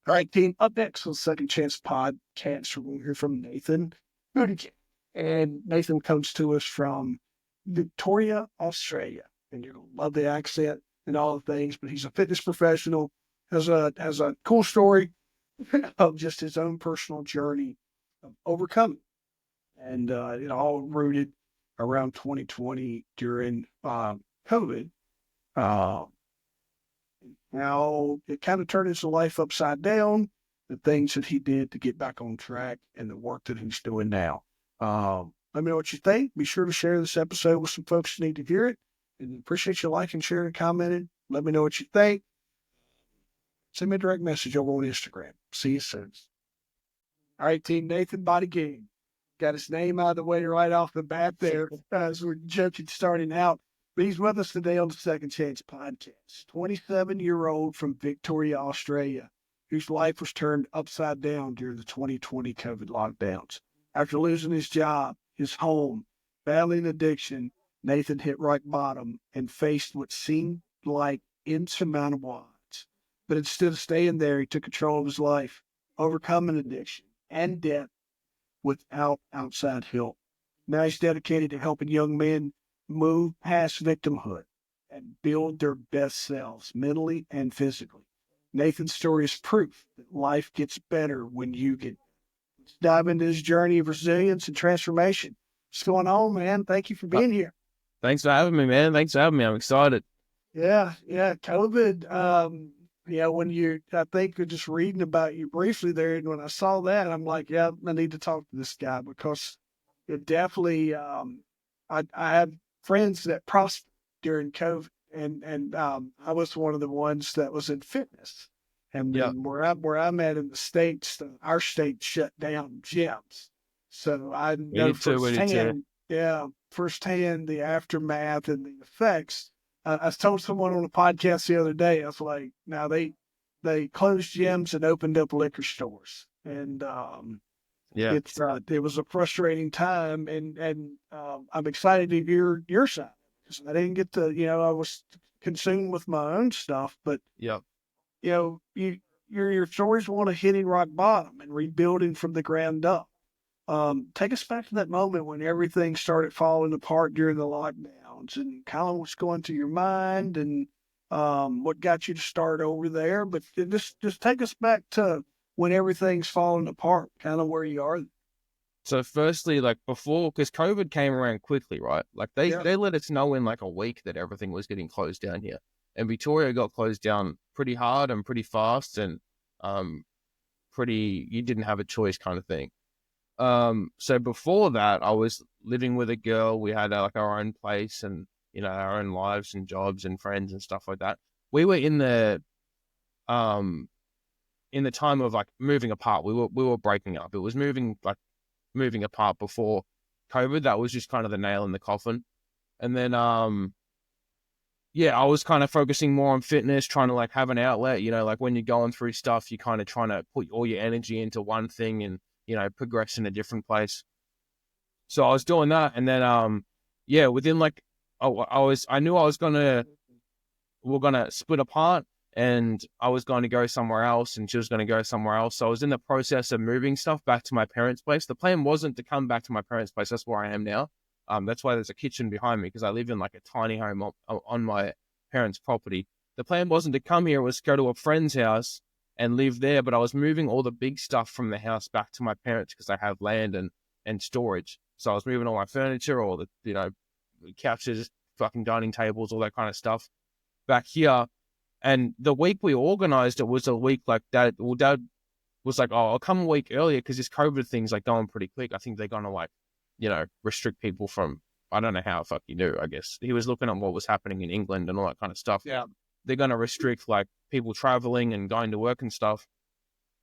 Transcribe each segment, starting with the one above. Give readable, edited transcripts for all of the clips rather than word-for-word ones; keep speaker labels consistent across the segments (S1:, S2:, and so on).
S1: All right, team. Up next on Second Chance Podcast, we're going to hear from Nathan Buttigieg. And Nathan comes to us from Victoria, Australia. And you're going to love the accent and all the things, but he's a fitness professional, has a cool story of just his own personal journey of overcoming. And it all rooted around 2020 during COVID. Uh, Now it kind of turned his life upside down, the things that he did to get back on track and the work that he's doing now. Let me know what you think. Be sure to share this episode with some folks who need to hear it. And appreciate you liking, sharing, and commenting. Let me know what you think. Send me a direct message over on Instagram. See you soon. All right, team. Nathan Buttigieg got his name out of the way right off the bat there as we're joking starting out. But he's with us today on the Second Chance Podcast. 27-year-old from Victoria, Australia, whose life was turned upside down during the 2020 COVID lockdowns. After losing his job, his home, battling addiction, Nathan hit rock bottom and faced what seemed like insurmountable odds. But instead of staying there, he took control of his life, overcoming addiction and death without outside help. Now he's dedicated to helping young men move past victimhood and build their best selves mentally and physically. Nathan's story is proof that life gets better when you get. Let's dive into his journey of resilience and transformation. What's going on, man? Thank you for being here.
S2: Thanks for having me, man. Thanks for having me. I'm excited.
S1: Yeah. COVID, when I think of just reading about you briefly there, and when I saw that, I'm like, yeah, I need to talk to this guy because it definitely, I have friends that prospered during COVID, and I was one of the ones that was in fitness. And then where I'm at in the States, our state shut down gyms. So I know firsthand the aftermath and the effects. I told someone on a podcast the other day, I was like, now they closed gyms and opened up liquor stores. And it was a frustrating time, and I'm excited to hear your side because I didn't get to, I was consumed with my own stuff, but your stories want to hitting rock bottom and rebuilding from the ground up. Take us back to that moment when everything started falling apart during the lockdowns, and kind of what's going through your mind, and what got you to start over there. But just take us back to when everything's falling apart, kind of where you are.
S2: So firstly, like before, because COVID came around quickly, right? Like they let us know in like a week that everything was getting closed down here. And Victoria got closed down pretty hard and pretty fast, and you didn't have a choice kind of thing. So before that, I was living with a girl. We had like our own place and, our own lives and jobs and friends and stuff like that. We were in the time of like moving apart. We were breaking up. It was moving apart before COVID. That was just kind of the nail in the coffin. And then, I was kind of focusing more on fitness, trying to like have an outlet, like when you're going through stuff, you're kind of trying to put all your energy into one thing and, progress in a different place. So I was doing that. And then, within like, I knew we're going to split apart, and I was going to go somewhere else and she was going to go somewhere else. So I was in the process of moving stuff back to my parents' place. The plan wasn't to come back to my parents' place. That's where I am now. That's why there's a kitchen behind me, because I live in like a tiny home on my parents' property. The plan wasn't to come here. It was to go to a friend's house and live there. But I was moving all the big stuff from the house back to my parents because I have land and storage. So I was moving all my furniture, all the, couches, fucking dining tables, all that kind of stuff back here. And the week we organized it was a week like that. Well, Dad was like, "Oh, I'll come a week earlier because this COVID thing's like going pretty quick. I think they're gonna like, restrict people from. I don't know how fuck you knew. I guess he was looking at what was happening in England and all that kind of stuff.
S1: Yeah,
S2: they're gonna restrict like people traveling and going to work and stuff."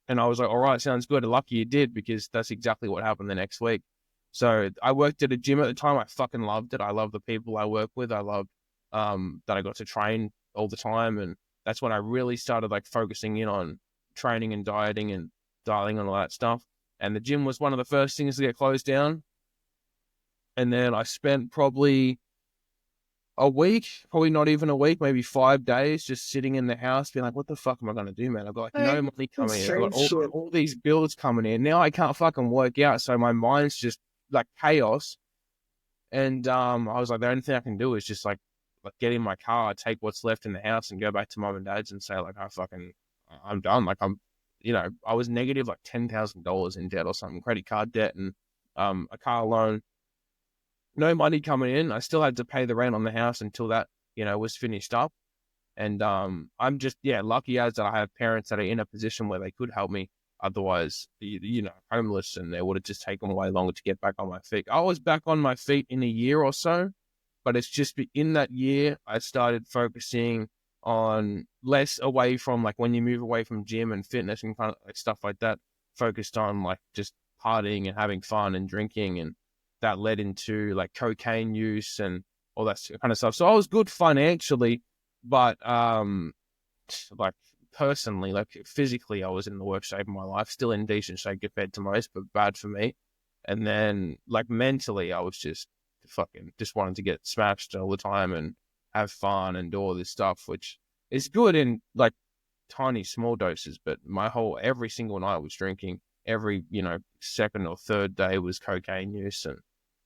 S2: And I was like, "All right, sounds good." Lucky you did, because that's exactly what happened the next week. So I worked at a gym at the time. I fucking loved it. I love the people I work with. I loved that I got to train all the time, and that's when I really started like focusing in on training and dieting and dialing on all that stuff. And the gym was one of the first things to get closed down. And then I spent probably a week, probably not even a week, maybe 5 days, just sitting in the house, being like, "What the fuck am I gonna do, man? I've got like no
S1: Hey,
S2: money
S1: it's
S2: coming in. I've got
S1: same shit.
S2: all these bills coming in. Now I can't fucking work out, so my mind's just like chaos." And I was like, the only thing I can do is just like get in my car, take what's left in the house, and go back to mom and dad's and say like, I'm done. Like I was negative like $10,000 in debt or something, credit card debt, and a car loan, no money coming in. I still had to pay the rent on the house until that was finished up. And I'm just lucky as that I have parents that are in a position where they could help me. Otherwise, homeless, and it would have just taken way longer to get back on my feet. I was back on my feet in a year or so, but it's just in that year I started focusing on less away from like when you move away from gym and fitness and kind of like stuff like that, focused on like just partying and having fun and drinking, and that led into like cocaine use and all that kind of stuff. So I was good financially, but like personally, like physically, I was in the worst shape of my life, still in decent shape compared to most, but bad for me. And then like mentally, I was just wanting to get smashed all the time and have fun and do all this stuff, which is good in like tiny small doses, but every single night was drinking. Every second or third day was cocaine use, and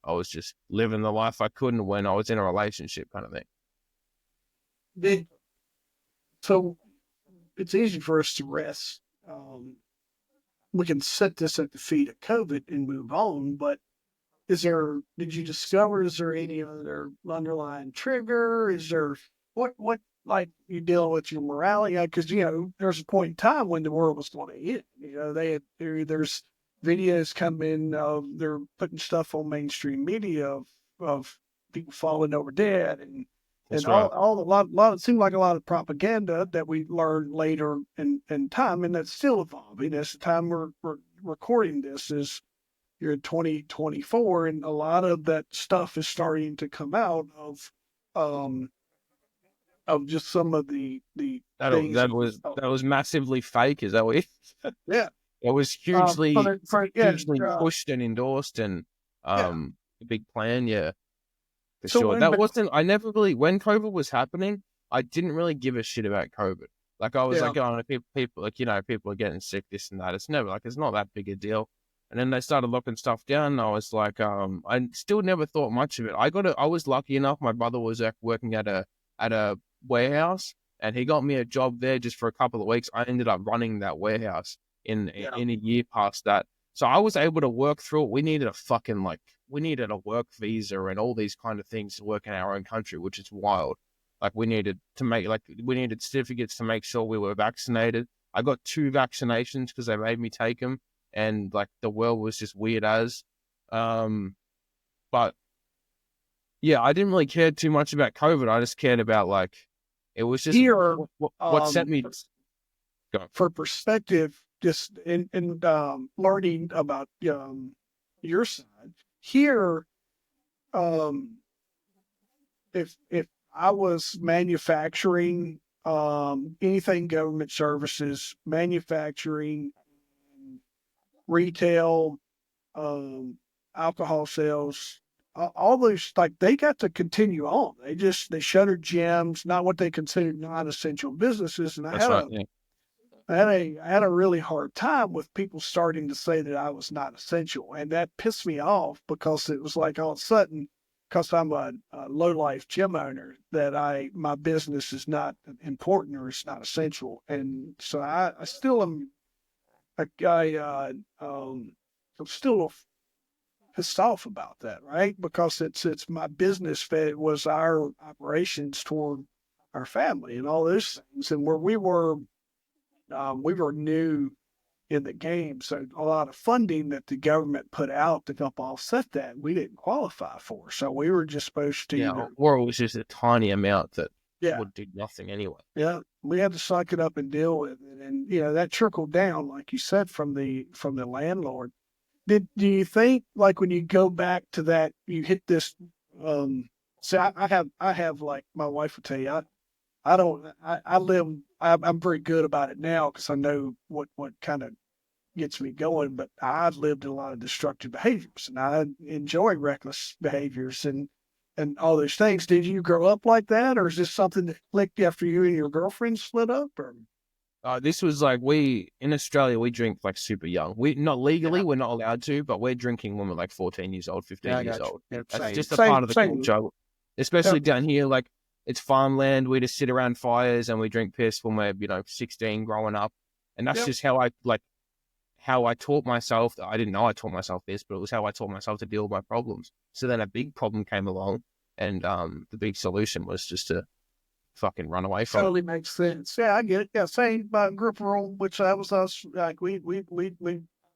S2: I was just living the life I couldn't when I was in a relationship, kind of thing.
S1: Did so it's easy for us to rest. We can set this at the feet of COVID and move on, but did you discover, is there any other underlying trigger? Is there, what, like you dealing with your morality? Because, there's a point in time when the world was going to end. There's videos coming, they're putting stuff on mainstream media of people falling over dead and
S2: That's right.
S1: all a lot, it seemed like a lot of propaganda that we learned later in time, and that's still evolving. As the time we're recording this is, you're in 2024, and a lot of that stuff is starting to come out um of just some of the
S2: That
S1: things.
S2: that was that was massively fake. Is that what?
S1: Yeah.
S2: It was
S1: Yeah.
S2: hugely pushed and endorsed, and
S1: Yeah.
S2: a big plan. Yeah, for
S1: So
S2: sure.
S1: when
S2: That
S1: but
S2: wasn't. I never really when COVID was happening. I didn't really give a shit about COVID. Like I was
S1: Yeah.
S2: like, oh, people like people are getting sick, this and that. It's never like it's not that big a deal. And then they started locking stuff down. And I was like, I still never thought much of it. I was lucky enough. My brother was working at a warehouse, and he got me a job there just for a couple of weeks. I ended up running that warehouse
S1: Yeah.
S2: in a year past that. So I was able to work through it. We needed a work visa and all these kind of things to work in our own country, which is wild. Like we needed certificates to make sure we were vaccinated. I got 2 vaccinations because they made me take them, and like the world was just weird as. But yeah, I didn't really care too much about COVID. I just cared about like it was just
S1: Here,
S2: what sent me. Go.
S1: for perspective, just in learning about your side here, um if I was manufacturing anything government services, manufacturing, retail, um, alcohol sales, all those, like, they got to continue on. They shuttered gyms, not what they considered non-essential businesses, and
S2: That's right. Yeah.
S1: I had a really hard time with people starting to say that I was not essential, and that pissed me off because it was like all of a sudden, because I'm a low life gym owner, that my business is not important or it's not essential, and so I still am a guy. I'm still pissed off about that, right? Because it's my business that was our operations toward our family and all those things, and where we were new in the game, so a lot of funding that the government put out to help offset that, we didn't qualify for. So we were just supposed to
S2: Yeah,
S1: either,
S2: or it was just a tiny amount that
S1: yeah,
S2: would do nothing anyway.
S1: yeah, we had to suck it up and deal with it, and that trickled down, like you said, from the landlord. Do you think, like, when you go back to that, you hit this? So I have, like, my wife will tell you, I don't I live, I'm very good about it now because I know what kind of gets me going, but I've lived in a lot of destructive behaviors, and I enjoy reckless behaviors, and and all those things. Did you grow up like that, or is this something that clicked after you and your girlfriend split up? Or
S2: This was like in Australia we drink like super young. We not legally
S1: yeah,
S2: we're not allowed to, but we're drinking when we're like 14 years old,
S1: yeah,
S2: 15
S1: I
S2: years
S1: got you.
S2: old.
S1: Yeah,
S2: That's
S1: same,
S2: just a part
S1: same,
S2: of the
S1: same.
S2: culture, especially
S1: Yep.
S2: down here. Like it's farmland. We just sit around fires and we drink piss when we're 16 growing up, and that's
S1: Yep.
S2: just how I taught myself. I didn't know I taught myself this, but it was how I taught myself to deal with my problems. So then a big problem came along, and the big solution was just to fucking run away from it.
S1: Totally makes sense. Yeah, I get it. Yeah, same group role, which that was us. Like we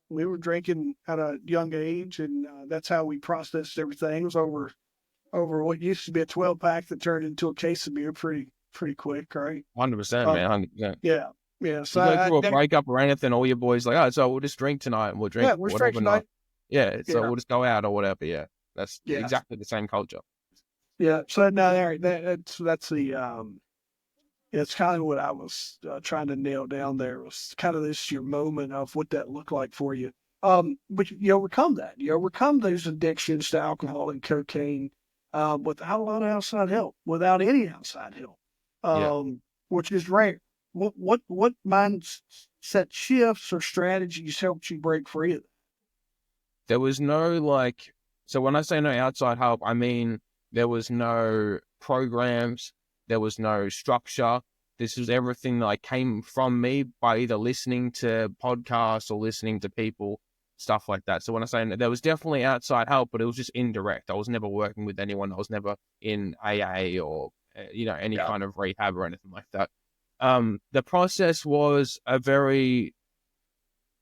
S1: were drinking at a young age, and that's how we processed everything. It was over what used to be a 12 pack that turned into a case of beer pretty quick, right?
S2: 100%,
S1: Um,
S2: man. 100%.
S1: yeah, yeah. So
S2: You go through a breakup or anything, all your boys like, oh, so we'll just drink tonight and we'll drink
S1: yeah, we're straight
S2: whatever night.
S1: tonight.
S2: Yeah, so
S1: Yeah,
S2: we'll just go out or whatever. Yeah, that's
S1: yeah,
S2: exactly the same culture.
S1: yeah. So now that's the it's kind of what I was trying to nail down there was kind of this your moment of what that looked like for you. But you overcome that. You overcome those addictions to alcohol and cocaine without a lot of outside help, without any outside help,
S2: Yeah.
S1: which is rare. What mindset shifts or strategies helped you break free of that?
S2: There was no so when I say no outside help, I mean there was no programs, there was no structure. This was everything that came from me by either listening to podcasts or listening to people, stuff like that. So when I say there was definitely outside help, but it was just indirect. I was never working with anyone. I was never in AA or any
S1: Yeah,
S2: kind of rehab or anything like that. The process was a very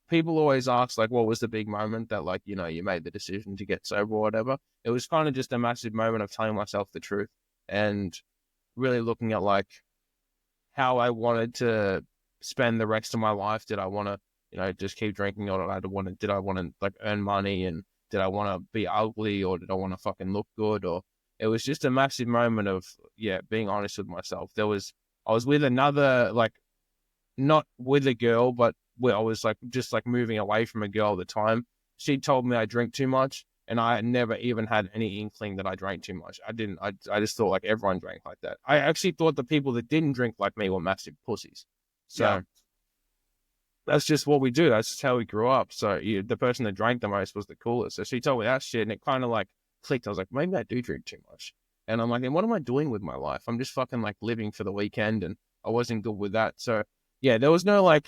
S2: people always ask what was the big moment that you made the decision to get sober or whatever. It was kind of just a massive moment of telling myself the truth and really looking at how I wanted to spend the rest of my life. Did I want to just keep drinking, or did I want to earn money, and did I want to be ugly, or did I want to fucking look good? Or it was just a massive moment of being honest with myself. I was with another not with a girl, but where I was just moving away from a girl at the time. She told me I drink too much, and I had never even had any inkling that I drank too much. I didn't. I just thought everyone drank like that. I actually thought the people that didn't drink like me were massive pussies.
S1: yeah,
S2: So that's just what we do. That's just how we grew up. So the person that drank the most was the coolest. So she told me that shit, and it kind of clicked. I was like, maybe I do drink too much. And I'm like, and what am I doing with my life? I'm just fucking living for the weekend, and I wasn't good with that. So yeah, there was no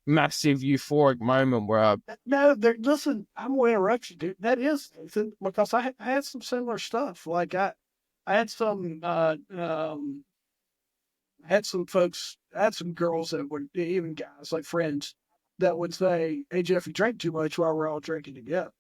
S2: massive euphoric moment where
S1: no, listen, I'm going to interrupt you, dude. That is Nathan, because I had some similar stuff. I had some folks, I had some girls that would, even guys, like friends, that would say, "Hey, Jeff, you drank too much while we're all drinking together."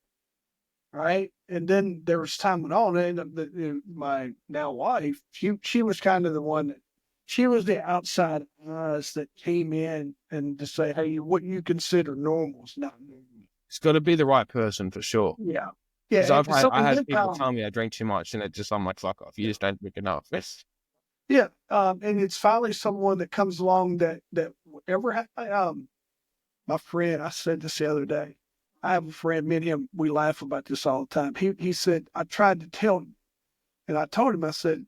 S1: Right. And then there was time went on, and my now wife, she was kind of the one that, she was the outside eyes that came in and to say, "Hey, what you consider normal is not normal."
S2: it's got to be the right person for sure.
S1: Yeah.
S2: Because
S1: Yeah. And so
S2: I
S1: and
S2: had
S1: then,
S2: people tell me I drink too much, and I'm like, fuck off. You just don't drink enough.
S1: yeah. And it's finally someone that comes along that ever, my friend, I said this the other day. I have a friend, me and him, we laugh about this all the time. He said, I tried to tell him, and I told him, I said,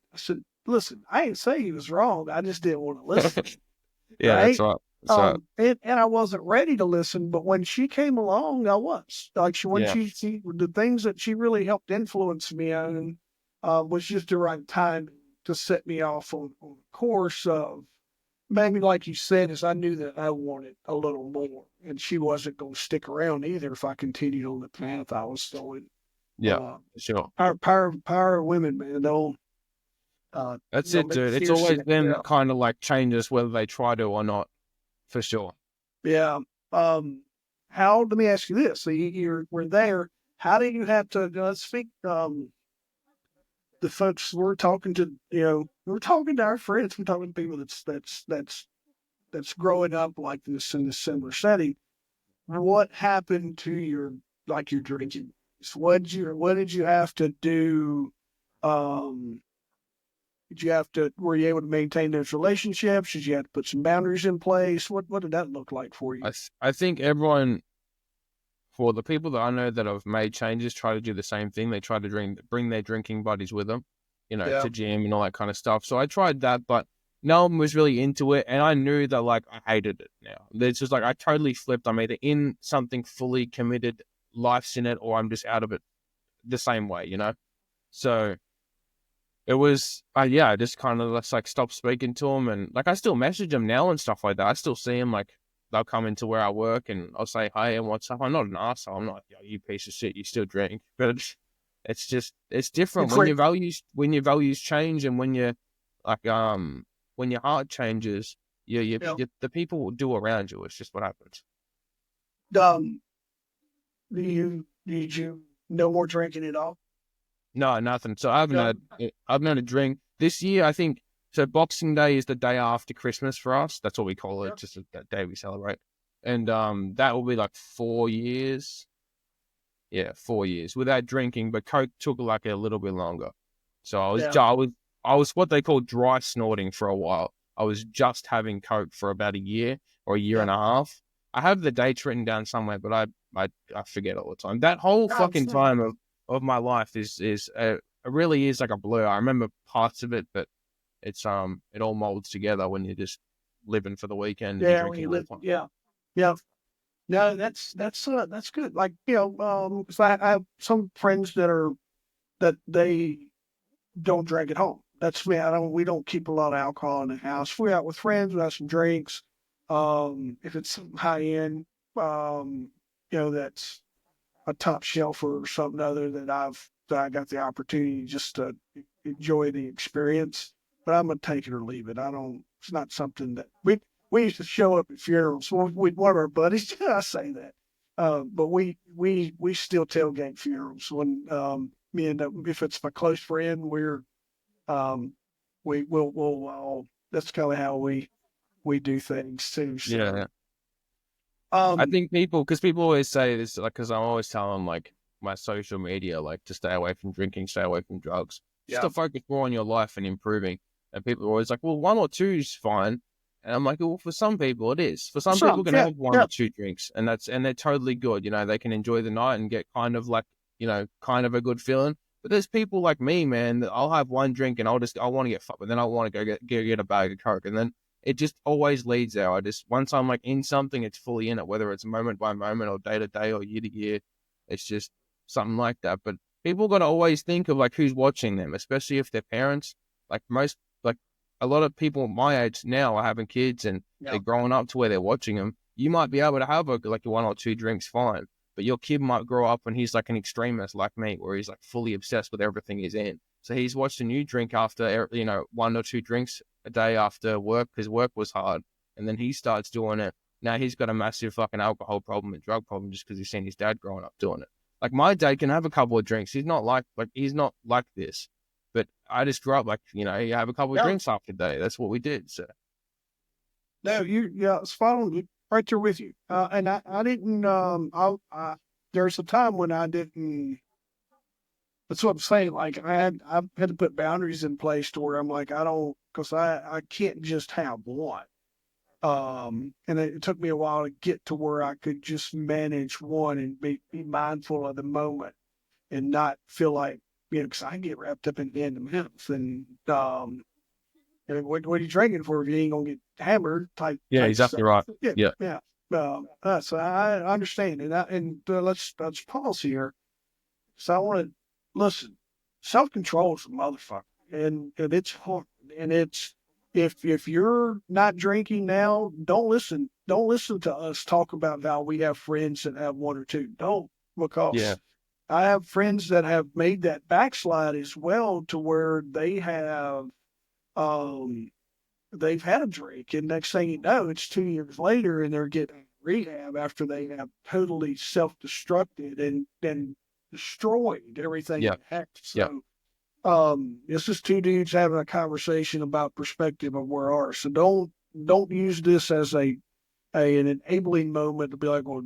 S1: listen, I ain't say he was wrong. I just didn't want to listen.
S2: Yeah, that's
S1: Right.
S2: right. That's right.
S1: And I wasn't ready to listen, but when she came along, I was when
S2: Yeah.
S1: she the things that she really helped influence me on, was just the right time to set me off on a course of, maybe like you said, is I knew that I wanted a little more, and she wasn't going to stick around either if I continued on the path I was going.
S2: Yeah,
S1: Uh,
S2: for sure.
S1: power of women, man.
S2: That's it,
S1: Make
S2: dude. It's
S1: fear
S2: always
S1: sit
S2: them
S1: down.
S2: that kind of changes whether they try to or not, for sure.
S1: Yeah. Let me ask you this. So we're there. How do you have to, speak, the folks we're talking to, we're talking to our friends, we're talking to people that's growing up like this in a similar setting. What happened to your drinking? What did you have to do? Um, were you able to maintain those relationships? Did you have to put some boundaries in place? What did that look like for you?
S2: I think everyone, for the people that I know that have made changes, try to do the same thing. They try to bring their drinking buddies with them. to gym and all that kind of stuff. So I tried that, but no one was really into it. And I knew that like I hated it now. It's just like I totally flipped. I'm either in something fully committed, life's in it, or I'm just out of it the same way, So it was, I just kind of just like stopped speaking to them. And like I still message them now and stuff like that. I still see them, like they'll come into where I work and I'll say, hey, and what's up? I'm not an asshole. I'm not, you piece of shit, you still drink. But it's just, it's different when your values change, and when you like, when your heart changes, the people will do around you. It's just what happens.
S1: Did you no more drinking at all?
S2: No, nothing. So I haven't had a drink this year. I think so. Boxing Day is the day after Christmas for us. That's what we call it. Just that day we celebrate, and that will be like 4 years. Yeah, 4 years without drinking. But Coke took like a little bit longer. So I was what they call dry snorting for a while. I was just having Coke for about a year or a year and a half. I have the dates written down somewhere, but I forget all the time. That whole fucking time of my life is it really is like a blur. I remember parts of it, but it's it all molds together when you're just living for the weekend.
S1: Yeah, when you live. Yeah. No, that's good. Like 'cause I have some friends that they don't drink at home. That's me. We don't keep a lot of alcohol in the house. We're out with friends, we have some drinks. If it's high end, that's a top shelf or something other that I got the opportunity just to enjoy the experience. But I'm gonna take it or leave it. It's not something that we used to show up at funerals with one of our buddies. I say that, but we still tailgate funerals when me and if it's my close friend, we'll all, that's kind of how we do things too. So.
S2: Yeah. I think because people always say this, like, because I'm always telling like my social media, like, to stay away from drinking, stay away from drugs, just to focus more on your life and improving. And people are always like, well, 1 or 2 is fine. And I'm like, well, for some people it is. For some people can have 1 or 2 drinks, and they're totally good. They can enjoy the night and get kind of like, kind of a good feeling. But there's people like me, man, that I'll have 1 drink and I want to get fucked, but then I want to go get a bag of Coke, and then it just always leads there. Once I'm like in something, it's fully in it, whether it's moment by moment or day to day or year to year. It's just something like that. But people got to always think of like who's watching them, especially if they're parents. Like a lot of people my age now are having kids and they're growing up to where they're watching them. You might be able to have like 1 or 2 drinks, fine. But your kid might grow up and he's like an extremist like me, where he's like fully obsessed with everything he's in. So he's watched a new drink after, 1 or 2 drinks a day after work because work was hard. And then he starts doing it. Now he's got a massive fucking alcohol problem and drug problem just because he's seen his dad growing up doing it. Like my dad can have a couple of drinks. He's not like this. But I just grew up like, you have a couple of drinks after the day. That's what we did. So.
S1: No, spot on, right there with you. And I didn't, there's a time when I didn't. That's what I'm saying. Like I've had to put boundaries in place to where I'm like, because I can't just have one. And it took me a while to get to where I could just manage one and be mindful of the moment and not feel like, because I get wrapped up in the end of month and what are you drinking for if you ain't gonna get hammered? Type
S2: exactly
S1: stuff.
S2: Right. Yeah.
S1: So I understand, and let's pause here. So I want to listen. Self-control is a motherfucker, and it's hard. And it's if you're not drinking now, don't listen. Don't listen to us talk about how we have friends that have 1 or 2. Don't, because I have friends that have made that backslide as well, to where they have they've had a drink, and next thing you know, it's 2 years later, and they're getting rehab after they have totally self-destructed and destroyed everything. So, this is 2 dudes having a conversation about perspective of where we are. So don't use this as an enabling moment to be like, well,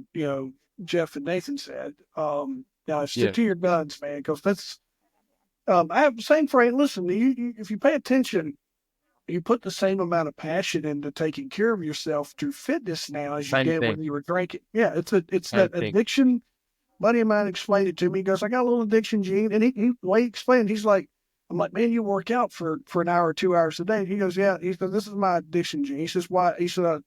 S1: Jeff and Nathan said. Now stick to your guns, man, because that's. I have the same frame. Listen, if you pay attention, you put the same amount of passion into taking care of yourself through fitness now as you did when you were drinking. Yeah, it's that addiction. Buddy of mine explained it to me. He goes, I got a little addiction gene. And he explained, he's like, I'm like, man, you work out for an hour, 2 hours a day. He goes, yeah. He said, this is my addiction, Gene. He says, why? He says,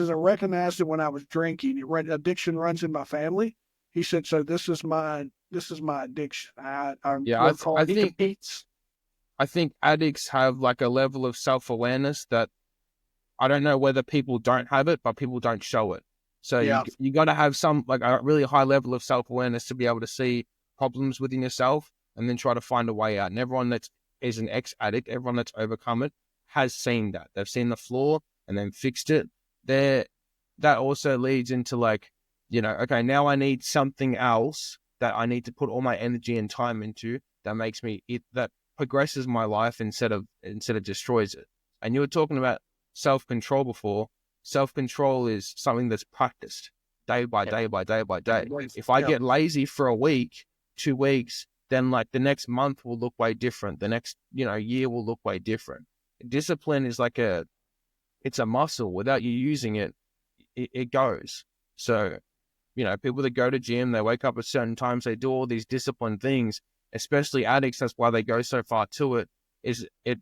S1: I recognized it when I was drinking. Addiction runs in my family. He said, so this is my addiction. I
S2: Yeah,
S1: work hard. He competes.
S2: I think addicts have like a level of self-awareness that I don't know whether people don't have it, but people don't show it. So
S1: Yeah.
S2: you got to have some like a really high level of self-awareness to be able to see problems within yourself and then try to find a way out. And everyone that is an ex-addict, everyone that's overcome it, has seen that. They've seen the flaw and then fixed it. That also leads into like, okay, now I need something else that I need to put all my energy and time into that makes that progresses my life instead of destroys it. And you were talking about self-control before. Self-control is something that's practiced day by day by day by day. If I get lazy for a week, 2 weeks, then like the next month will look way different. The next, year will look way different. Discipline is like it's a muscle. Without you using it, it goes. So, people that go to gym, they wake up at certain times, they do all these disciplined things, especially addicts. That's why they go so far to it, is it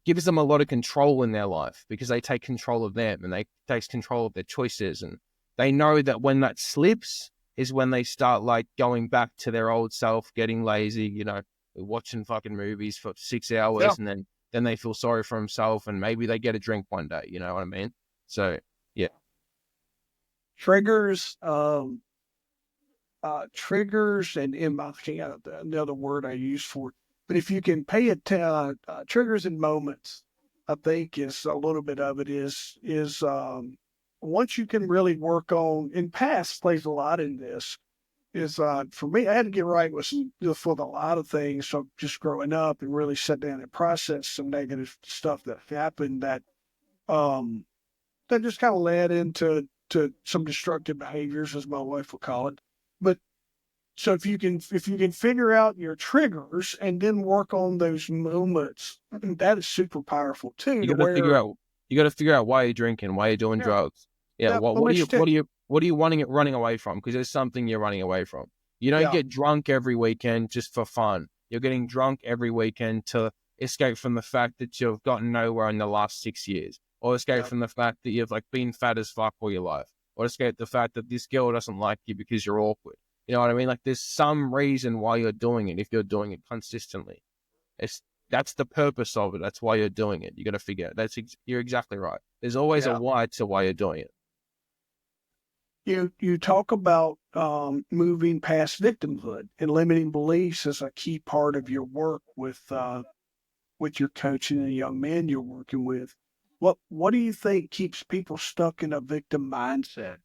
S2: gives them a lot of control in their life because they take control of them and they take control of their choices. And they know that when that slips is when they start like going back to their old self, getting lazy, watching fucking movies for 6 hours and then they feel sorry for themselves and maybe they get a drink one day. You know what I mean? So, yeah.
S1: Triggers, triggers, and another word I use for it. But if you can pay it, triggers and moments, I think is a little bit of it is once you can really work on, and past plays a lot in this, is for me, I had to get right with a lot of things. So just growing up and really sit down and process some negative stuff that happened um, that just kind of led into some destructive behaviors, as my wife would call it. But so if you can figure out your triggers and then work on those moments, that is super powerful too.
S2: You
S1: To
S2: got to
S1: where
S2: figure out why you're drinking, why you're doing
S1: yeah,
S2: drugs. Yeah.
S1: yeah, let
S2: What
S1: me
S2: are you,
S1: just tell you,
S2: running away from? Because there's something you're running away from. You don't
S1: yeah,
S2: get drunk every weekend just for fun. You're getting drunk every weekend to escape from the fact that you've gotten nowhere in the last 6 years, or escape
S1: yeah,
S2: from the fact that you've like been fat as fuck all your life, or escape the fact that this girl doesn't like you because you're awkward. You know what I mean? Like there's some reason why you're doing it if you're doing it consistently. It's That's the purpose of it. That's why you're doing it. You got to figure it. You're exactly right. There's always a
S1: yeah.
S2: why to why you're doing it.
S1: You talk about moving past victimhood and limiting beliefs as a key part of your work with your coaching and young men you're working with. What do you think keeps people stuck in a victim mindset?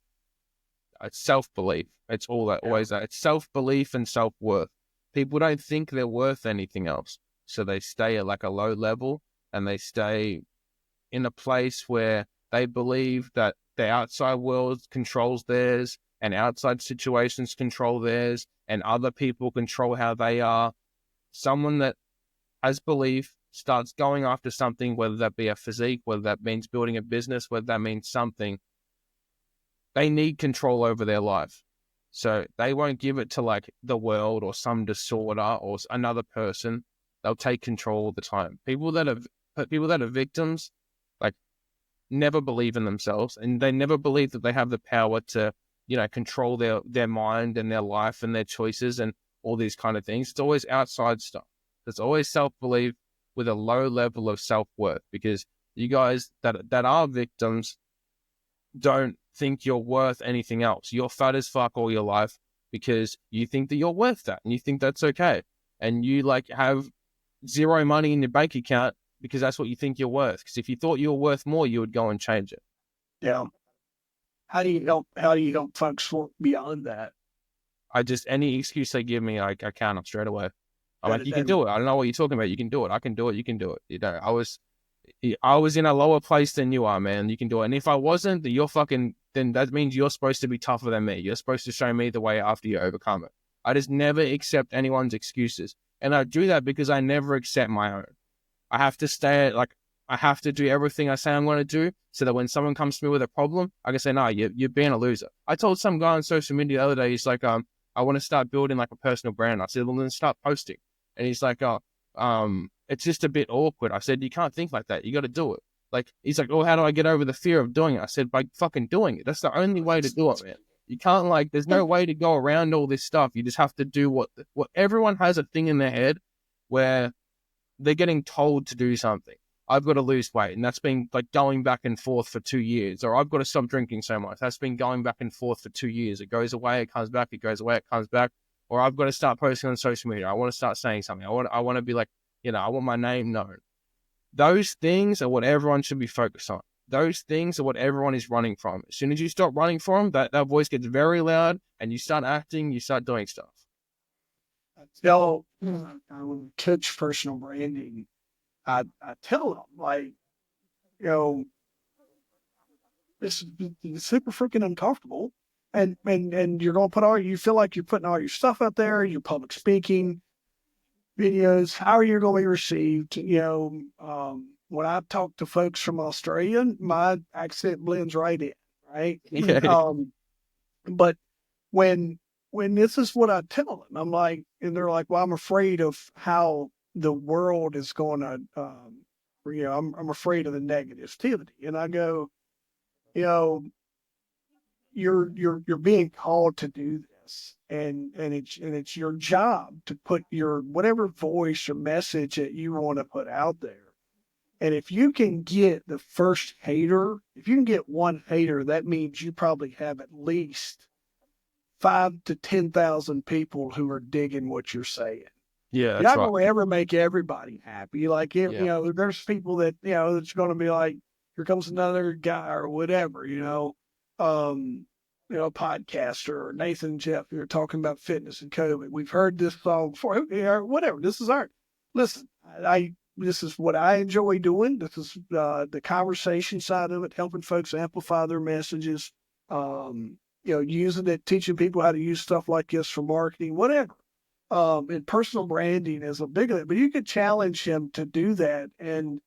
S2: It's self-belief. It's all that,
S1: Yeah,
S2: always that. It's self-belief and self-worth. People don't think they're worth anything else. So they stay at like a low level and they stay in a place where they believe that the outside world controls theirs and outside situations control theirs and other people control how they are. Someone that has belief starts going after something, whether that be a physique, whether that means building a business, whether that means something, they need control over their life. So they won't give it to like the world or some disorder or another person. They'll take control all the time. People that are victims, like never believe in themselves and they never believe that they have the power to, control their mind and their life and their choices and all these kind of things. It's always outside stuff. There's always self-belief with a low level of self-worth because you guys that are victims don't think you're worth anything else. You're fat as fuck all your life because you think that you're worth that and you think that's okay. And you like have zero money in your bank account because that's what you think you're worth. Because if you thought you were worth more, you would go and change it.
S1: yeah. How do you help folks work beyond that?
S2: Any excuse they give me, I counter straight away. I'm like,
S1: That
S2: you can
S1: that
S2: do it. I don't know what you're talking about. You can do it. I can do it. You can do it. I was in a lower place than you are, man. You can do it. And if I wasn't, then that means you're supposed to be tougher than me. You're supposed to show me the way after you overcome it. I just never accept anyone's excuses. And I do that because I never accept my own. I have to I have to do everything I say I'm going to do so that when someone comes to me with a problem, I can say, no, you're being a loser. I told some guy on social media the other day, he's like, I want to start building like a personal brand. I said, well, then start posting. And he's like, oh, it's just a bit awkward. I said, you can't think like that. You got to do it. Like, he's like, oh, how do I get over the fear of doing it? I said, by fucking doing it. That's the only way to do it, man. You can't, like, there's no way to go around all this stuff. You just have to do what everyone has a thing in their head where they're getting told to do something. I've got to lose weight, and that's been like going back and forth for 2 years. Or I've got to stop drinking so much. That's been going back and forth for 2 years. It goes away, it comes back, it goes away, it comes back. Or I've got to start posting on social media. I want to start saying something. I want to be like, I want my name known. Those things are what everyone should be focused on. Those things are what everyone is running from. As soon as you stop running from them, that voice gets very loud, and you start acting, you start doing stuff.
S1: Tell coach personal branding. I tell them, like, it's super freaking uncomfortable, and you're gonna you feel like you're putting all your stuff out there, your public speaking videos, how are you going to be received? When I talk to folks from Australia, my accent blends right in, right?
S2: Yeah.
S1: But when this is what I tell them, I'm like, and they're like, well, I'm afraid of how the world is going to, I'm afraid of the negativity. And I go, you're being called to do this, and it's your job to put your whatever voice or message that you want to put out there. And if you can get the first hater, if you can get one hater, that means you probably have at least 5 to 10,000 people who are digging what you're saying.
S2: Yeah,
S1: You're
S2: that's
S1: not
S2: right.
S1: going to ever make everybody happy. Like, there's people that, that's going to be like, here comes another guy or whatever, podcaster or Nathan and Jeff, who are talking about fitness and COVID. We've heard this song before, whatever. This is art. Listen, this is what I enjoy doing. This is the conversation side of it, helping folks amplify their messages, using it, teaching people how to use stuff like this for marketing, whatever. And personal branding is a big of it, but you could challenge him to do that. And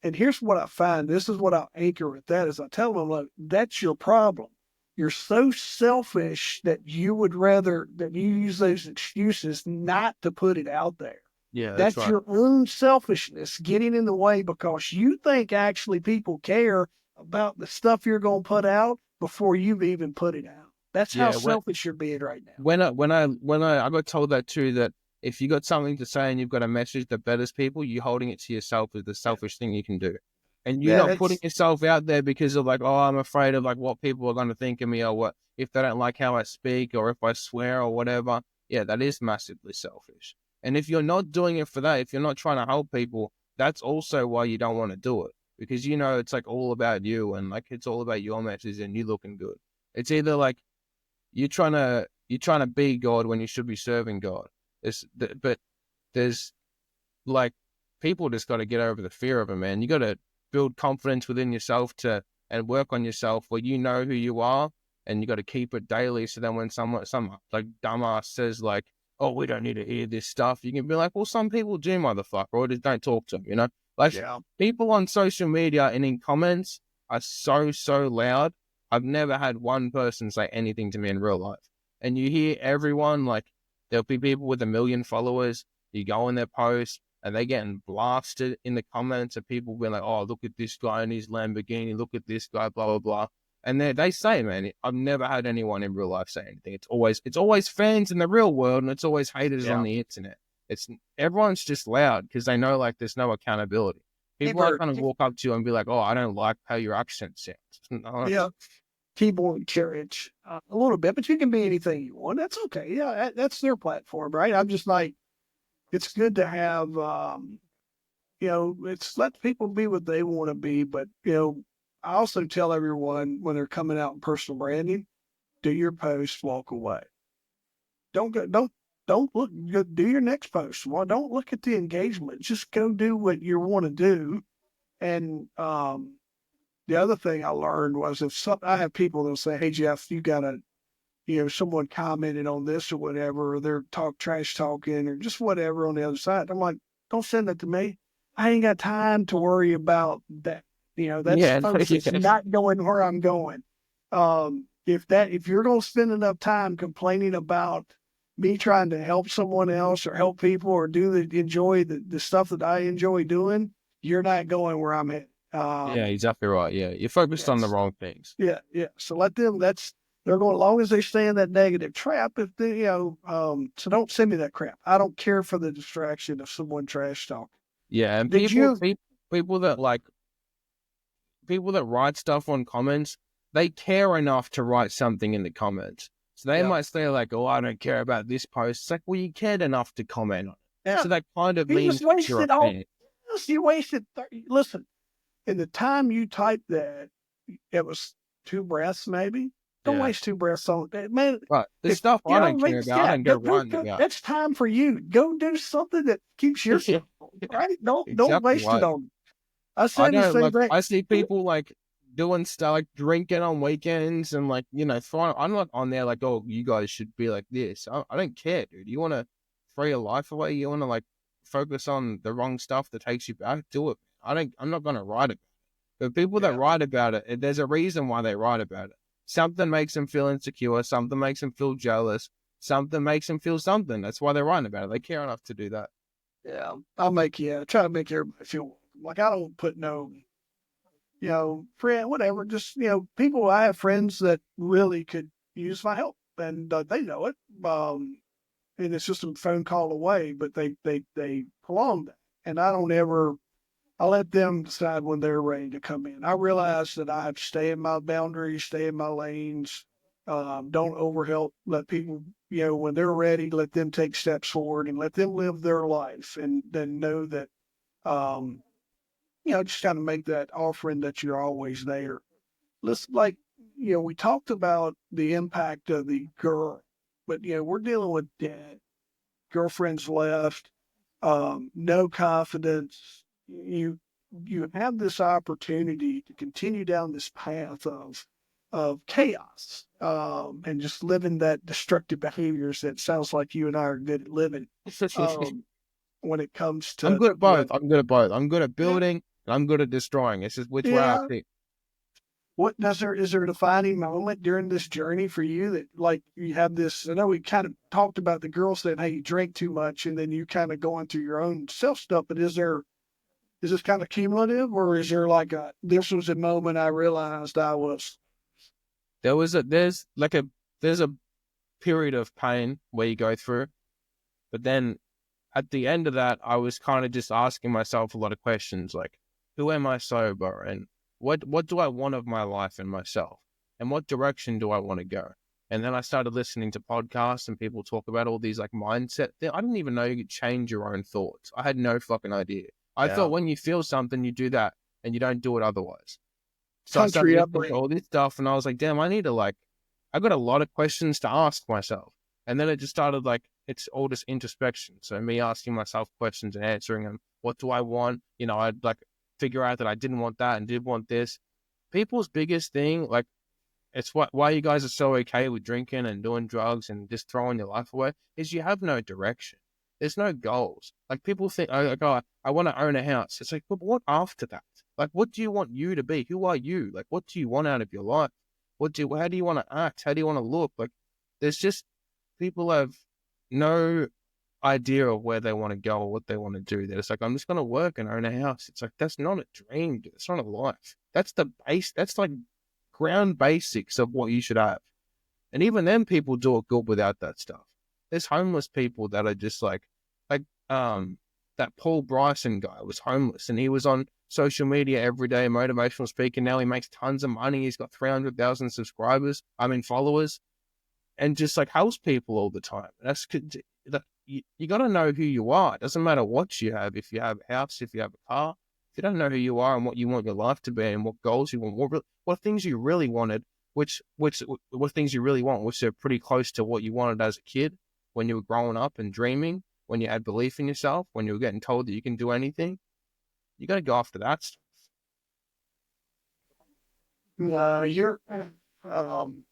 S1: here's what I find. This is what I'll anchor with that is I tell them, look, that's your problem. You're so selfish that you would rather that you use those excuses not to put it out there.
S2: Yeah,
S1: That's
S2: right.
S1: your own selfishness getting in the way because you think actually people care about the stuff you're going to put out before you've even put it out. That's how selfish you're being right now.
S2: When I got told that too, that if you got something to say and you've got a message that betters people, you holding it to yourself is the selfish thing you can do. And you're not putting yourself out there because of like, oh, I'm afraid of like what people are going to think of me or what if they don't like how I speak or if I swear or whatever. Yeah, that is massively selfish. And if you're not doing it for that, if you're not trying to help people, that's also why you don't want to do it. Because it's like all about you and like it's all about your message and you looking good. It's either like you're trying to be God when you should be serving God. But there's like people just got to get over the fear of it, man. You got to build confidence within yourself and work on yourself where you know who you are, and you got to keep it daily. So then when some like dumbass says like, "Oh, we don't need to hear this stuff," you can be like, "Well, some people do, motherfucker," or just don't talk to them. Like people on social media and in comments are so loud. I've never had one person say anything to me in real life. And you hear everyone, like, there'll be people with 1 million followers, you go in their posts, and they're getting blasted in the comments of people being like, oh, look at this guy in his Lamborghini, look at this guy, blah, blah, blah. And they say, man, I've never had anyone in real life say anything. It's always fans in the real world, and it's always haters on the internet. Everyone's just loud because they know, like, there's no accountability. People are going to walk up to you and be like, oh, I don't like how your accent sounds.
S1: Keyboard courage a little bit, but you can be anything you want. That's okay. Yeah, that's their platform, right? I'm just like, it's good to have, it's let people be what they want to be. But, I also tell everyone when they're coming out in personal branding, do your post, walk away. Don't look, do your next post. Well, don't look at the engagement. Just go do what you want to do. And, the other thing I learned was I have people that'll say, hey, Jeff, you got to, someone commented on this or whatever, or they're trash talking or just whatever on the other side. I'm like, don't send that to me. I ain't got time to worry about that. It's not going where I'm going. If you're going to spend enough time complaining about me trying to help someone else or help people or enjoy the stuff that I enjoy doing, you're not going where I'm at.
S2: Yeah, exactly right. Yeah, you're focused on the
S1: Yes.
S2: wrong things.
S1: Yeah, yeah. So let them. They're going as long as they stay in that negative trap. If they, so don't send me that crap. I don't care for the distraction of someone trash talking.
S2: Yeah, and
S1: Did you?
S2: people that like people that write stuff on comments, they care enough to write something in the comments. So they
S1: Yeah,
S2: might say like, "Oh, I don't care about this post." It's like, well, you cared enough to comment on it.
S1: yeah.
S2: So that kind of
S1: He just
S2: means that you're a
S1: wasted all.
S2: fan.
S1: You wasted. Listen, in the time you typed that, it was 2 breaths maybe. Don't
S2: Yeah.
S1: waste 2 breaths on that, man.
S2: But the
S1: If
S2: stuff
S1: you
S2: I
S1: know,
S2: don't care about, I
S1: yeah,
S2: don't go writing about.
S1: that's time for you. Go do something that keeps yourself right. Don't
S2: Exactly
S1: waste it
S2: right.
S1: on. I
S2: I
S1: said the
S2: don't
S1: same
S2: like.
S1: thing.
S2: I see people like doing stuff like drinking on weekends and like throwing. I'm not on there like, oh, you guys should be like this. I don't care, dude. You want to throw your life away? You want to like focus on the wrong stuff that takes you back? Do it. I don't. I'm not gonna write it. But people that
S1: Yeah.
S2: write about it, there's a reason why they write about it. Something makes them feel insecure. Something makes them feel jealous. Something makes them feel something. That's why they're writing about it. They care enough to do that.
S1: Yeah, try to make everybody feel like I don't put no, friend, whatever. Just, people, I have friends that really could use my help and they know it. And it's just a phone call away, but they prolong that. And I let them decide when they're ready to come in. I realize that I have to stay in my boundaries, stay in my lanes. Don't overhelp. Let people, when they're ready, let them take steps forward and let them live their life and then know that, um, just kind of make that offering that you're always there. Let's like, we talked about the impact of the girl, but, we're dealing with debt. Girlfriend's left, no confidence. You have this opportunity to continue down this path of chaos, and just living that destructive behaviors that sounds like you and I are good at living. Um, when it comes
S2: I'm
S1: to
S2: good at both. I'm good at both. I'm good at
S1: yeah,
S2: building and I'm good at destroying. It's just which way I
S1: yeah.
S2: pick.
S1: What is there a defining moment during this journey for you that like you have this? I know we kind of talked about the girl saying, "Hey, you drink too much," and then you kind of going through your own self stuff. But is this kind of cumulative, or is there like this was a moment I realized I was?
S2: There's a period of pain where you go through, but then at the end of that, I was kind of just asking myself a lot of questions like, who am I sober? And what do I want of my life and myself? And what direction do I want to go? And then I started listening to podcasts and people talk about all these like mindset things. I didn't even know you could change your own thoughts. I had no fucking idea. I
S1: Yeah.
S2: thought when you feel something, you do that and you don't do it otherwise. So I started
S1: Country
S2: listening to
S1: upbringing.
S2: all this stuff and I was like, damn, I got a lot of questions to ask myself. And then it just started like, it's all just introspection. So me asking myself questions and answering them. What do I want? I'd like figure out that I didn't want that and did want this. People's biggest thing, like, it's why you guys are so okay with drinking and doing drugs and just throwing your life away, is you have no direction. There's no goals. Like people think, oh, I want to own a house. It's like, but what after that? Like, what do you want you to be? Who are you? Like, what do you want out of your life? How do you want to act? How do you want to look? Like, there's just people have no idea of where they want to go or what they want to do. They're just like, I'm just going to work and own a house. It's like, that's not a dream, dude. It's not a life. That's the base. That's like ground basics of what you should have. And even then, people do it good without that stuff. There's homeless people that are just like that Paul Bryson guy was homeless and he was on social media every day, motivational speaker. Now he makes tons of money. He's got 300,000 subscribers. Followers, and just like helps people all the time. That's you got to know who you are. It doesn't matter what you have. If you have a house, if you have a car, if you don't know who you are and what you want your life to be and what goals you want, what things you really wanted, what things you really want, which are pretty close to what you wanted as a kid when you were growing up and dreaming, when you had belief in yourself, when you were getting told that you can do anything, you got to go after that stuff.
S1: You're, um,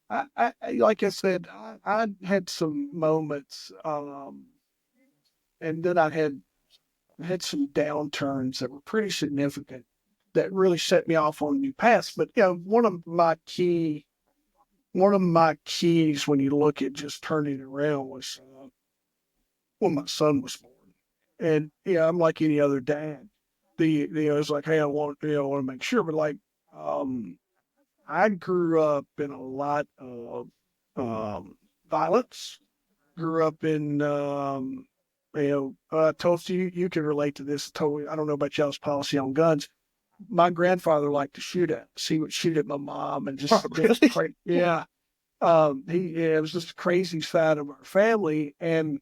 S1: like I said, I had some moments, and then I had some downturns that were pretty significant that really set me off on a new path. But one of my key one of my keys when you look at just turning it around was when my son was born. And yeah, I'm like any other dad. It's like, hey, I want to make sure, but like, um, I grew up in a lot of violence. Grew up in, told you can relate to this totally. I don't know about y'all's policy on guns. My grandfather liked to shoot at. He would shoot at my mom and
S2: Oh,
S1: just
S2: really?
S1: yeah. It was just the crazy side of our family. And,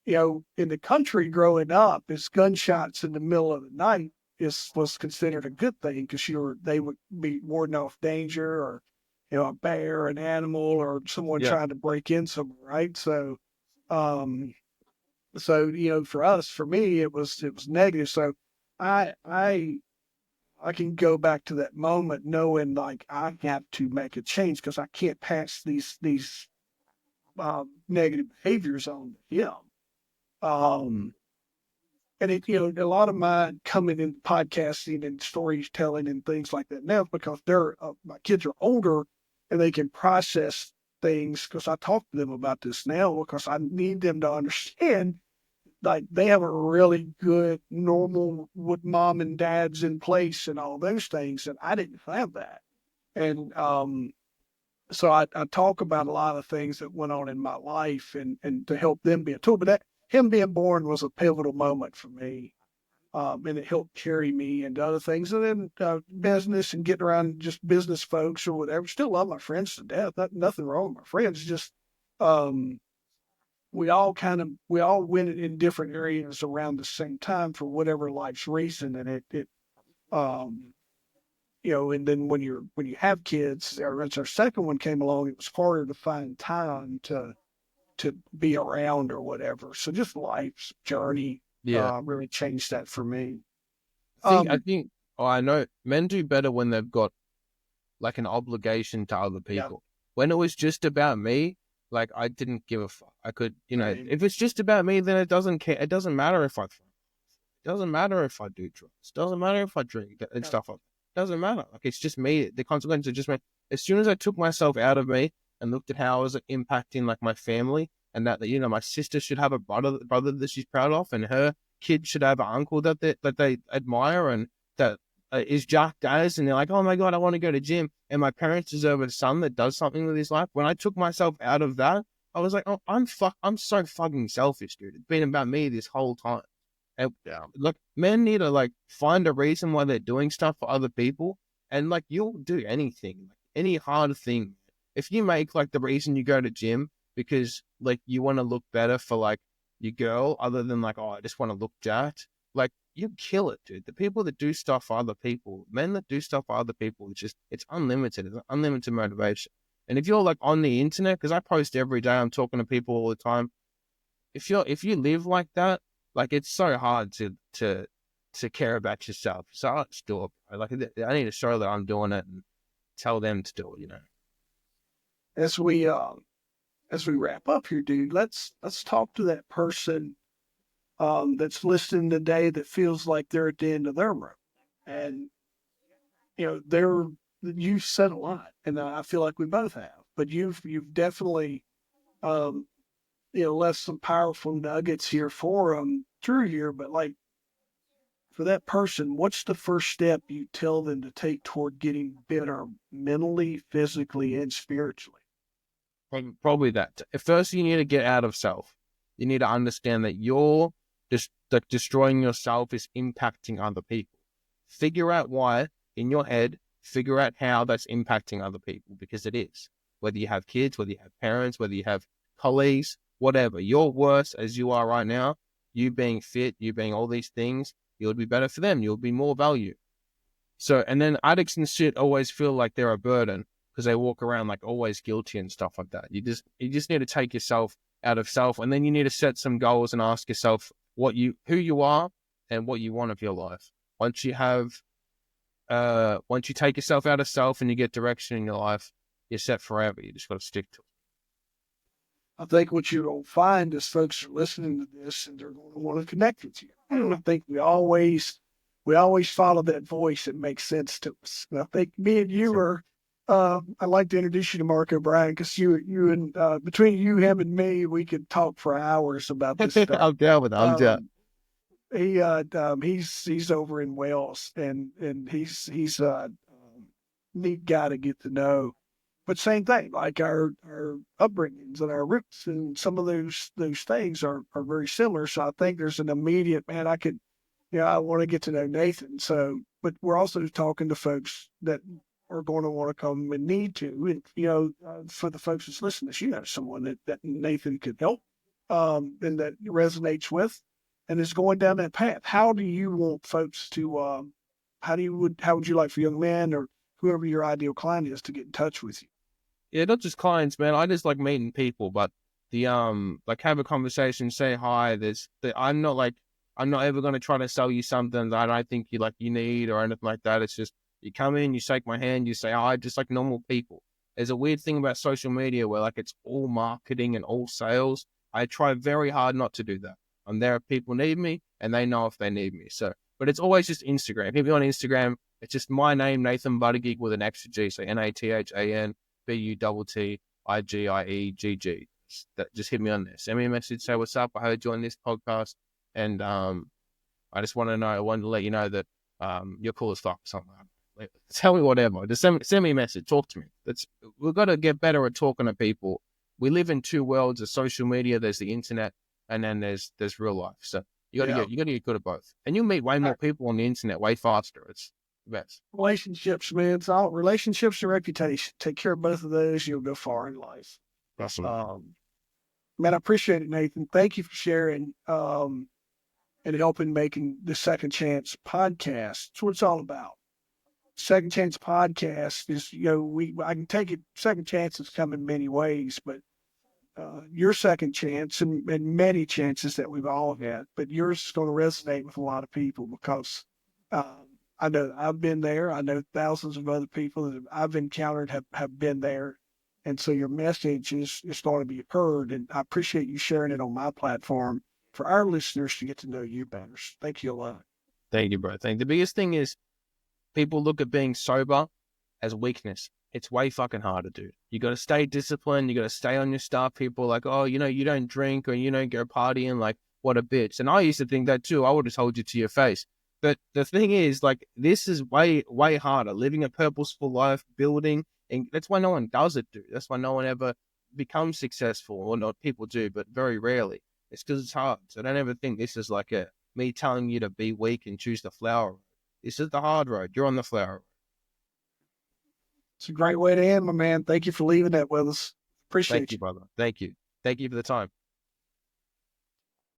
S1: in the country growing up, is gunshots in the middle of the night was considered a good thing because they would be warding off danger or, a bear, an animal, or someone
S2: Yeah,
S1: trying to break in somewhere, right? Um, for me, it was negative. So I, I, I can go back to that moment knowing like I have to make a change because I can't pass these negative behaviors on to him. Um, and a lot of my coming in podcasting and storytelling and things like that now because my kids are older and they can process things because I talk to them about this now because I need them to understand like they have a really good normal with mom and dads in place and all those things, and I didn't have that. And so I talk about a lot of things that went on in my life and to help them be a tool. But that him being born was a pivotal moment for me. And it helped carry me into other things. And then business and getting around just business folks or whatever. Still love my friends to death. Nothing wrong with my friends. Just um, we all went in different areas around the same time for whatever life's reason. And um, and then when you have kids, as our second one came along, it was harder to find time to be around or whatever. So just life's journey
S2: yeah.
S1: really changed that for me.
S2: I
S1: Um,
S2: think, oh, I know men do better when they've got like an obligation to other
S1: yeah,
S2: people. When it was just about me, like I didn't give a fuck. I could,
S1: right.
S2: if it's just about me, then it doesn't care. It doesn't matter if I it doesn't matter if I do drugs. It doesn't matter if I drink and
S1: Yeah,
S2: stuff like that. It doesn't matter. Like it's just me. The consequences are just me. As soon as I took myself out of me and looked at how I was impacting like my family and that my sister should have a brother that she's proud of and her kid should have an uncle that they admire and that is jacked as and they're like, oh my god, I want to go to gym and my parents deserve a son that does something with his life. When I took myself out of that, I was like, oh, I'm so fucking selfish, dude. It's been about me this whole time. And
S1: yeah,
S2: look, men need to like find a reason why they're doing stuff for other people, and like you'll do anything, like any hard thing. If you make like the reason you go to gym because like you want to look better for like your girl, other than like I just want to look jacked, like you kill it, dude. The people that do stuff for other people, men that do stuff for other people, it's unlimited. It's unlimited motivation. And if you're like on the internet, because I post every day, I'm talking to people all the time if you live like that, like it's so hard to care about yourself. So I just do it. Like I need to show that I'm doing it and tell them to do it.
S1: as we wrap up here, dude, let's talk to that person that's listening today that feels like they're at the end of their rope, and they're you've said a lot, and I feel like we both have, but you've definitely um, left some powerful nuggets here for them through here. But like for that person, what's the first step you tell them to take toward getting better mentally, physically, and spiritually?
S2: Probably that. First, you need to get out of self. You need to understand that you're just like destroying yourself is impacting other people. Figure out why in your head. Figure out how that's impacting other people because it is. Whether you have kids, whether you have parents, whether you have colleagues, whatever. You're worse as you are right now. You being fit, you being all these things, you'll be better for them. You'll be more value. So, and then addicts and shit always feel like they're a burden because they walk around like always guilty and stuff like that. You just need to take yourself out of self, and then you need to set some goals and ask yourself who you are and what you want of your life. Once you have, once you take yourself out of self and you get direction in your life, you're set forever. You just got to stick to it.
S1: I think what you're going to find is folks are listening to this and they're going to want to connect with you. I think we always follow that voice that makes sense to us. And I think me and you
S2: Sure.
S1: I'd like to introduce you to Mark O'Brien because you and between you, him, and me, we could talk for hours about this stuff.
S2: I'm down with that. I'm down.
S1: He's over in Wales, and he's a neat guy to get to know. But same thing, like our upbringings and our roots, and some of those things are very similar. So I think there's an immediate man. I want to get to know Nathan. So, but we're also talking to folks that are going to want to come and need to. And, for the folks that's listening, someone that Nathan could help, and that resonates with, and is going down that path. How do you want folks to, how would you like for young men or whoever your ideal client is to get in touch with you?
S2: Yeah, not just clients, man. I just like meeting people, but like have a conversation, say hi. I'm not ever gonna try to sell you something that I think you need or anything like that. It's just you come in, you shake my hand, you say hi, just like normal people. There's a weird thing about social media where like it's all marketing and all sales. I try very hard not to do that. I'm there if people need me, and they know if they need me. So, but it's always just Instagram. Hit me on Instagram. It's just my name, Nathan Buttigieg, with an extra G, so Nathan Buttigiegg. Just hit me on there. Send me a message. Say what's up. I heard you on this podcast, and I just want to know. I wanted to let you know that you're cool as fuck. Something. Like, tell me whatever. Just send me a message. Talk to me. We've got to get better at talking to people. We live in two worlds: there's social media, there's the internet, and then there's real life. So you got to get good at both, and you'll meet way more people on the internet way faster. It's the best.
S1: Relationships, man. It's all relationships and reputation. Take care of both of those, you'll go far in life.
S2: Awesome.
S1: Man, I appreciate it, Nathan. Thank you for sharing and helping making the Second Chance podcast. That's what it's all about. Second Chance podcast is, I can take it. Second chances come in many ways, but your second chance and many chances that we've all had, but yours is going to resonate with a lot of people because I know I've been there. I know thousands of other people that I've encountered have been there. And so your message is going to be heard. And I appreciate you sharing it on my platform for our listeners to get to know you better. Thank you a lot.
S2: Thank you, bro. The biggest thing is people look at being sober as weakness. It's way fucking harder, dude. You got to stay disciplined. You got to stay on your stuff. People are like, oh, you don't drink or you don't go partying. Like, what a bitch. And I used to think that too. I would have told you to your face. But the thing is, like, this is way, way harder. Living a purposeful life, building. And that's why no one does it, dude. That's why no one ever becomes successful. Or not people do, but very rarely. It's because it's hard. So don't ever think this is like me telling you to be weak and choose the flower road. This is the hard road. You're on the flower road.
S1: It's a great way to end, my man. Thank you for leaving that with us. Appreciate
S2: Thank you,
S1: you.
S2: brother. Thank you. Thank you for the time.